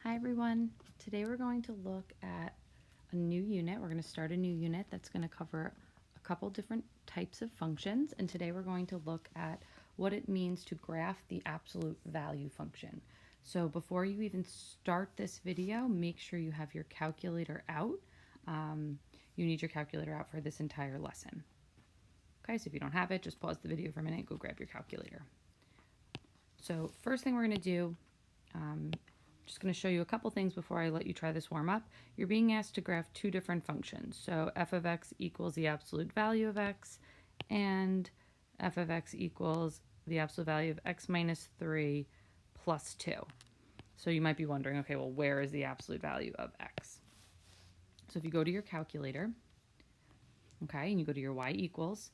Hi everyone. Today we're going to look at a new unit. We're going to start a new unit that's going to cover a couple different types of functions, and today we're going to look at what it means to graph the absolute value function. So before you even start this video, make sure you have your calculator out. You need your calculator out for this entire lesson. Okay, so if you don't have it, just pause the video for a minute, go grab your calculator. So first thing we're going to do, just going to show you a couple things before I let you try this warm up. You're being asked to graph two different functions. So f of x equals the absolute value of x, and f of x equals the absolute value of x minus 3 plus 2. So you might be wondering, okay, well, where is the absolute value of x? So if you go to your calculator, okay, and you go to your y equals,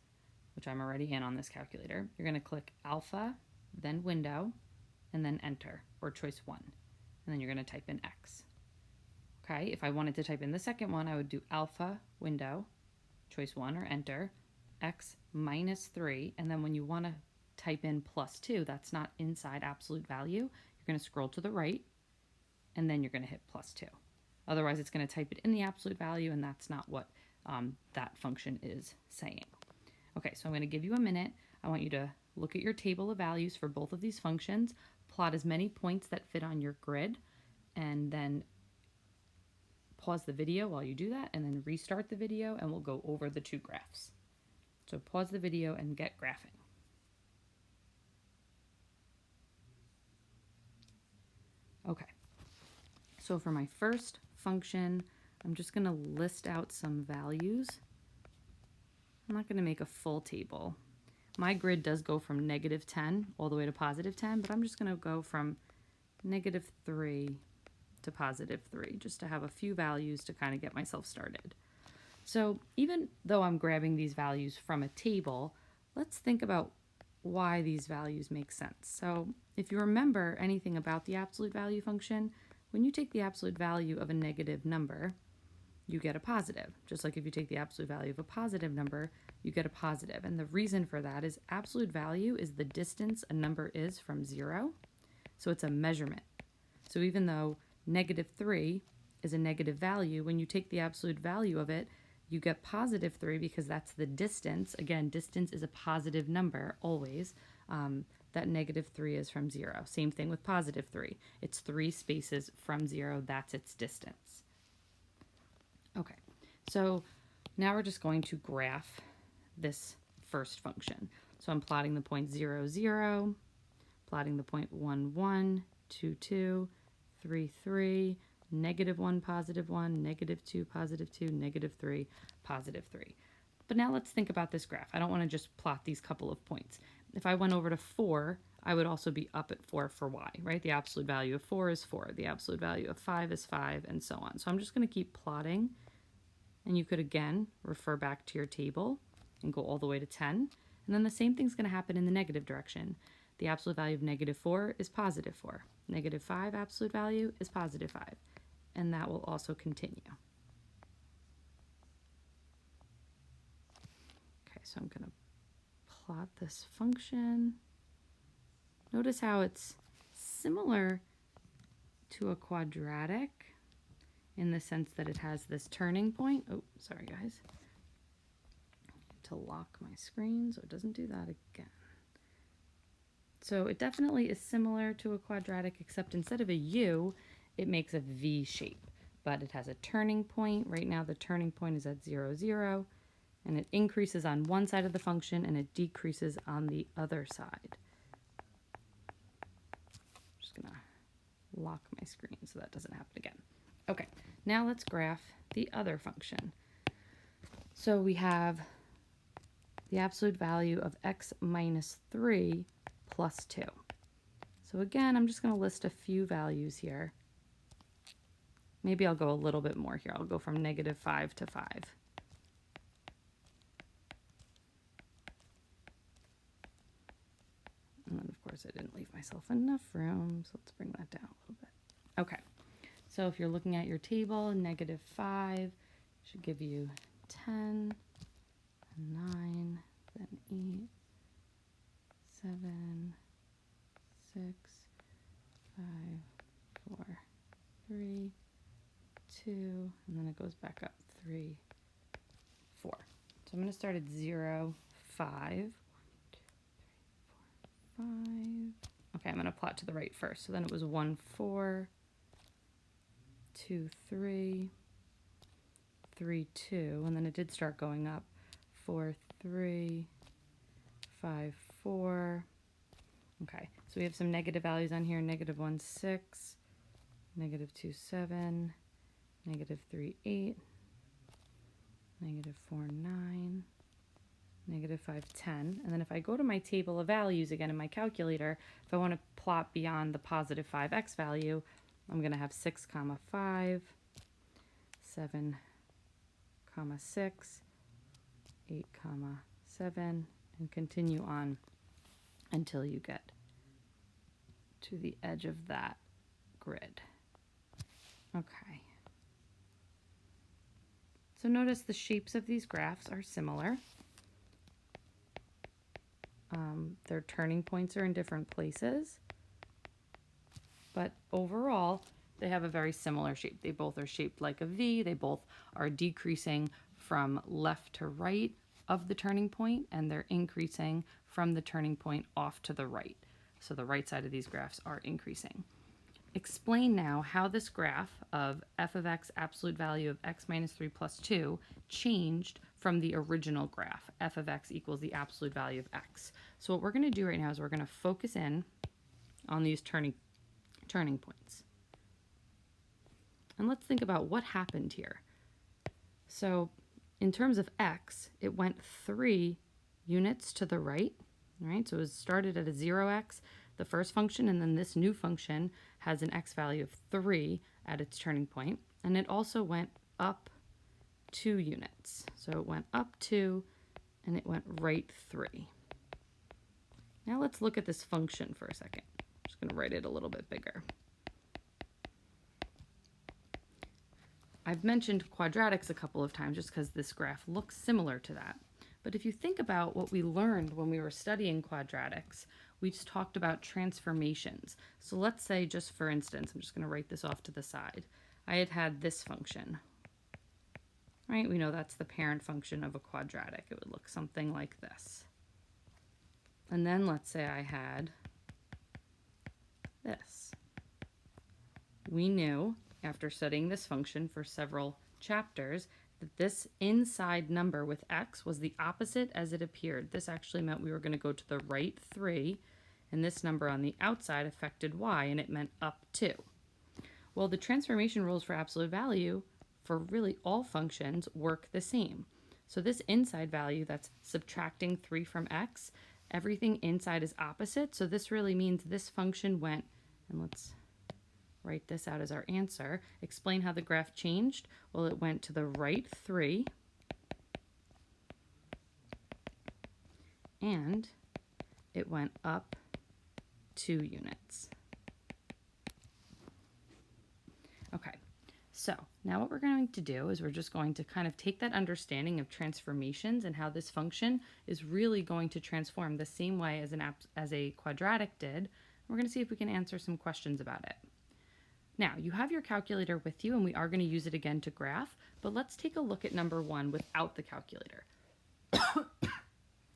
which I'm already in on this calculator, you're going to click alpha, then window, and then enter, or choice 1. And then you're going to type in x. Okay, if I wanted to type in the second one, I would do alpha, window, choice 1, or enter, x minus 3, and then when you want to type in plus 2, that's not inside absolute value, you're going to scroll to the right, and then you're going to hit plus 2. Otherwise, it's going to type it in the absolute value, and that's not what that function is saying. Okay, so I'm going to give you a minute. I want you to look at your table of values for both of these functions, plot as many points that fit on your grid, and then pause the video while you do that, and then restart the video, and we'll go over the two graphs. So pause the video and get graphing. Okay, so for my first function, I'm just going to list out some values. I'm not going to make a full table. My grid does go from -10 all the way to +10, but I'm just going to go from -3 to +3 just to have a few values to kind of get myself started. So even though I'm grabbing these values from a table, let's think about why these values make sense. So if you remember anything about the absolute value function, when you take the absolute value of a negative number, you get a positive. Just like if you take the absolute value of a positive number, you get a positive. And the reason for that is absolute value is the distance a number is from 0. So it's a measurement. So even though -3 is a negative value, when you take the absolute value of it, you get +3 because that's the distance. Again, distance is a positive number always. That -3 is from 0. Same thing with +3. It's 3 spaces from 0. That's its distance. Okay, so now we're just going to graph this first function. So I'm plotting the point 0, 0, plotting the point 1, 1, 2, 2, 3, 3, -1, +1, -2, +2, -3, +3. But now let's think about this graph. I don't want to just plot these couple of points. If I went over to 4, I would also be up at 4 for y, right? The absolute value of 4 is 4. The absolute value of 5 is 5, and so on. So I'm just going to keep plotting. And you could, again, refer back to your table and go all the way to 10. And then the same thing's going to happen in the negative direction. The absolute value of -4 is +4. -5 absolute value is +5. And that will also continue. Okay, so I'm going to plot this function. Notice how it's similar to a quadratic in the sense that it has this turning point. Oh, sorry guys. To lock my screen so it doesn't do that again. So it definitely is similar to a quadratic, except instead of a U, it makes a V shape. But it has a turning point. Right now the turning point is at 0, 0, and it increases on one side of the function and it decreases on the other side. I'm just gonna lock my screen so that doesn't happen again. Okay, now let's graph the other function. So we have the absolute value of x minus 3 plus 2. So again, I'm just going to list a few values here. Maybe I'll go a little bit more here. I'll go from -5 to 5. And then, of course, I didn't leave myself enough room, so let's bring that down a little bit. Okay. So if you're looking at your table, -5 should give you 10, 9, then 8, 7, 6, 5, 4, 3, 2, and then it goes back up 3, 4. So I'm going to start at 0, 5. 5. Okay, I'm going to plot to the right first. So then it was 1, 4, 2, 3, 3, 2, and then it did start going up. 4, 3, 5, 4. Okay, so we have some negative values on here. Negative 1, 6, negative 2, 7, negative 3, 8, negative 4, 9, negative 5, 10. And then if I go to my table of values again in my calculator, if I want to plot beyond the positive 5x value, I'm going to have 6, 5, 7, 6, 8, 7, and continue on until you get to the edge of that grid. Okay. So notice the shapes of these graphs are similar. Their turning points are in different places, but overall they have a very similar shape. They both are shaped like a V. They both are decreasing from left to right of the turning point, and they're increasing from the turning point off to the right. So the right side of these graphs are increasing. Explain now how this graph of f of x absolute value of x minus 3 plus 2 changed from the original graph, f of x equals the absolute value of x. So what we're going to do right now is we're going to focus in on these turning points. And let's think about what happened here. So in terms of x, it went 3 units to the right, so it started at a 0x, the first function, and then this new function has an x value of 3 at its turning point, and it also went up 2 units. So it went up 2, and it went right 3. Now let's look at this function for a second. I'm just going to write it a little bit bigger. I've mentioned quadratics a couple of times just because this graph looks similar to that. But if you think about what we learned when we were studying quadratics, we just talked about transformations. So let's say, just for instance, I'm just going to write this off to the side. I had this function, right? We know that's the parent function of a quadratic. It would look something like this. And then let's say I had this. We knew, after studying this function for several chapters, that this inside number with x was the opposite as it appeared. This actually meant we were going to go to the right 3, and this number on the outside affected y, and it meant up 2. Well, the transformation rules for absolute value for really all functions work the same. So this inside value that's subtracting 3 from x, everything inside is opposite, so this really means this function went, and let's write this out as our answer. Explain how the graph changed. Well, it went to the right 3, and it went up 2 units. Okay, so now what we're going to do is we're just going to kind of take that understanding of transformations and how this function is really going to transform the same way as a quadratic did. We're going to see if we can answer some questions about it. Now, you have your calculator with you, and we are going to use it again to graph, but let's take a look at number 1 without the calculator.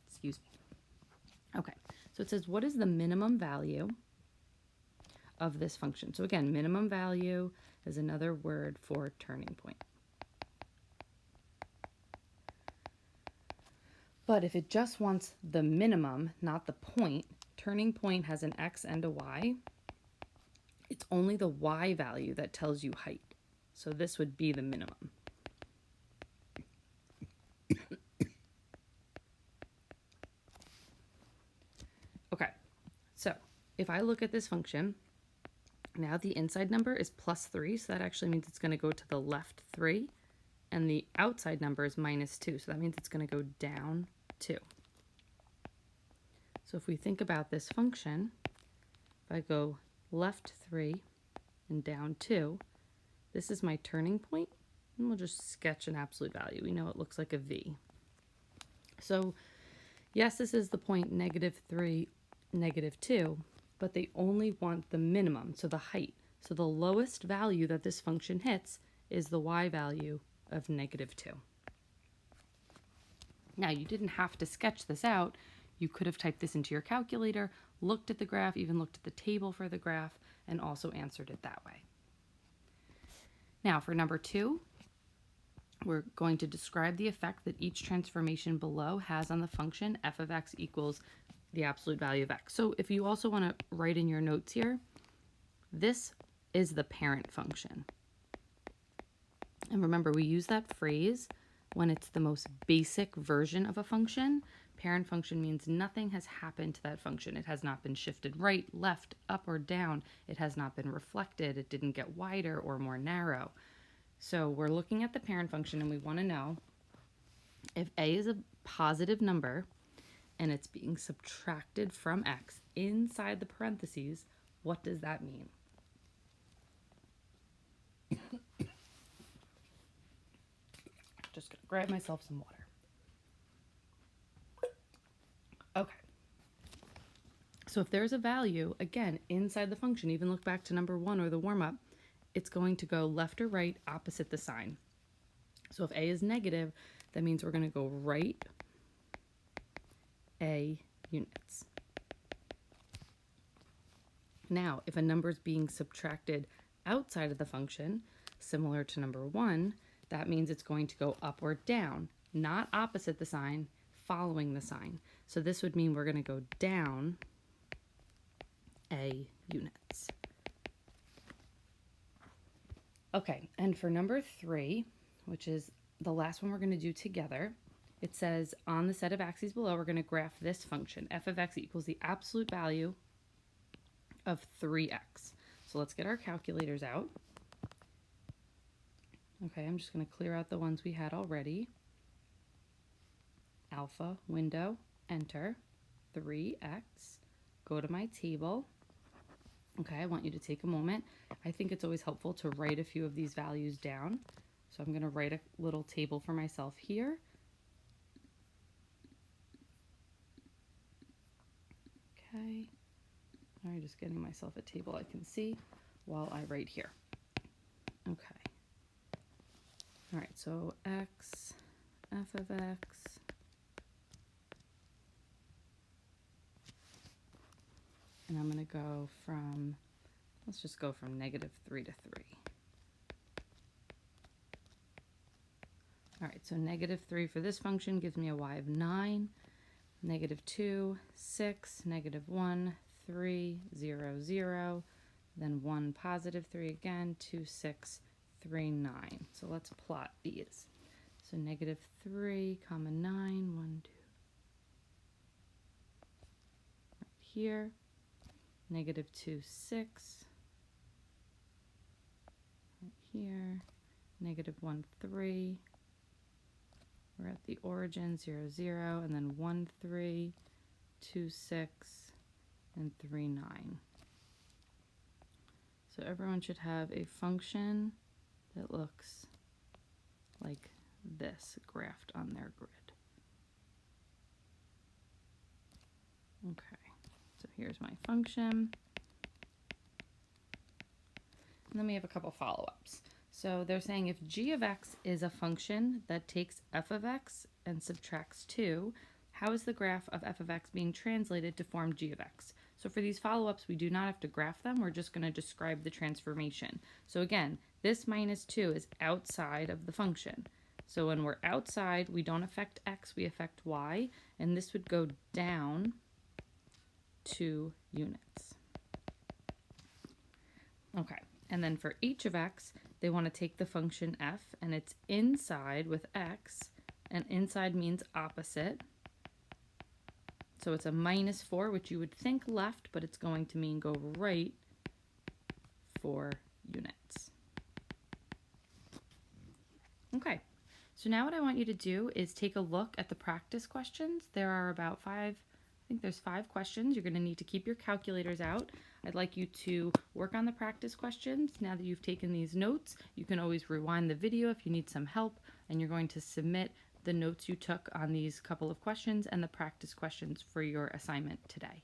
Excuse me. Okay, so it says, what is the minimum value of this function? So again, minimum value is another word for turning point. But if it just wants the minimum, not the point, turning point has an x and a y. It's only the y value that tells you height. So this would be the minimum. Okay, so if I look at this function, now the inside number is plus 3, so that actually means it's going to go to the left 3, and the outside number is minus 2, so that means it's going to go down 2. So if we think about this function, if I go left 3 and down 2, this is my turning point, and we'll just sketch an absolute value. We know it looks like a V. So yes, this is the point -3, -2, but they only want the minimum, so the height. So the lowest value that this function hits is the y value of -2. Now, you didn't have to sketch this out. You could have typed this into your calculator, looked at the graph, even looked at the table for the graph, and also answered it that way. Now, for number 2, we're going to describe the effect that each transformation below has on the function f of x equals the absolute value of x. So if you also want to write in your notes here, this is the parent function. And remember, we use that phrase when it's the most basic version of a function. Parent function means nothing has happened to that function. It has not been shifted right, left, up, or down. It has not been reflected. It didn't get wider or more narrow. So we're looking at the parent function, and we want to know if a is a positive number and it's being subtracted from x inside the parentheses, what does that mean? Just gonna grab myself some water. Okay. So if there's a value, again, inside the function, even look back to number 1 or the warm-up, it's going to go left or right opposite the sign. So if a is negative, that means we're going to go right a units. Now, if a number is being subtracted outside of the function, similar to number 1, that means it's going to go up or down, not opposite the sign, following the sign. So this would mean we're going to go down a units. Okay, and for number 3, which is the last one we're going to do together, it says on the set of axes below, we're going to graph this function, f of x equals the absolute value of 3x. So let's get our calculators out. Okay, I'm just going to clear out the ones we had already. Alpha, window, enter, 3x, go to my table. Okay, I want you to take a moment. I think it's always helpful to write a few of these values down. So I'm going to write a little table for myself here. Okay, all right, just getting myself a table I can see while I write here. Okay. All right, so x, f of x, and I'm going to go from, let's just go from -3 to 3. All right, so -3 for this function gives me a y of 9, -2, 6, -1, 3, 0, 0, then 1, +3 again, 2, 6, 3, 9. So let's plot these. So -3, comma 9, 1, 2. Right here, -2, 6. Right here, -1, 3. We're at the origin, 0, 0, and then 1, 3, 2, 6, and 3, 9. So everyone should have a function that looks like this graphed on their grid. Okay, so here's my function. And then we have a couple follow-ups. So they're saying if g of x is a function that takes f of x and subtracts 2, how is the graph of f of x being translated to form g of x? So for these follow-ups, we do not have to graph them. We're just going to describe the transformation. So again, this -2 is outside of the function. So when we're outside, we don't affect x, we affect y, and this would go down 2 units. Okay, and then for h of x, they want to take the function f, and it's inside with x, and inside means opposite. So it's a -4, which you would think left, but it's going to mean go right 4 units. Okay, so now what I want you to do is take a look at the practice questions. There are about 5, I think there's 5 questions. You're going to need to keep your calculators out. I'd like you to work on the practice questions. Now that you've taken these notes, you can always rewind the video if you need some help, and you're going to submit the notes you took on these couple of questions and the practice questions for your assignment today.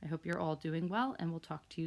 I hope you're all doing well, and we'll talk to you soon.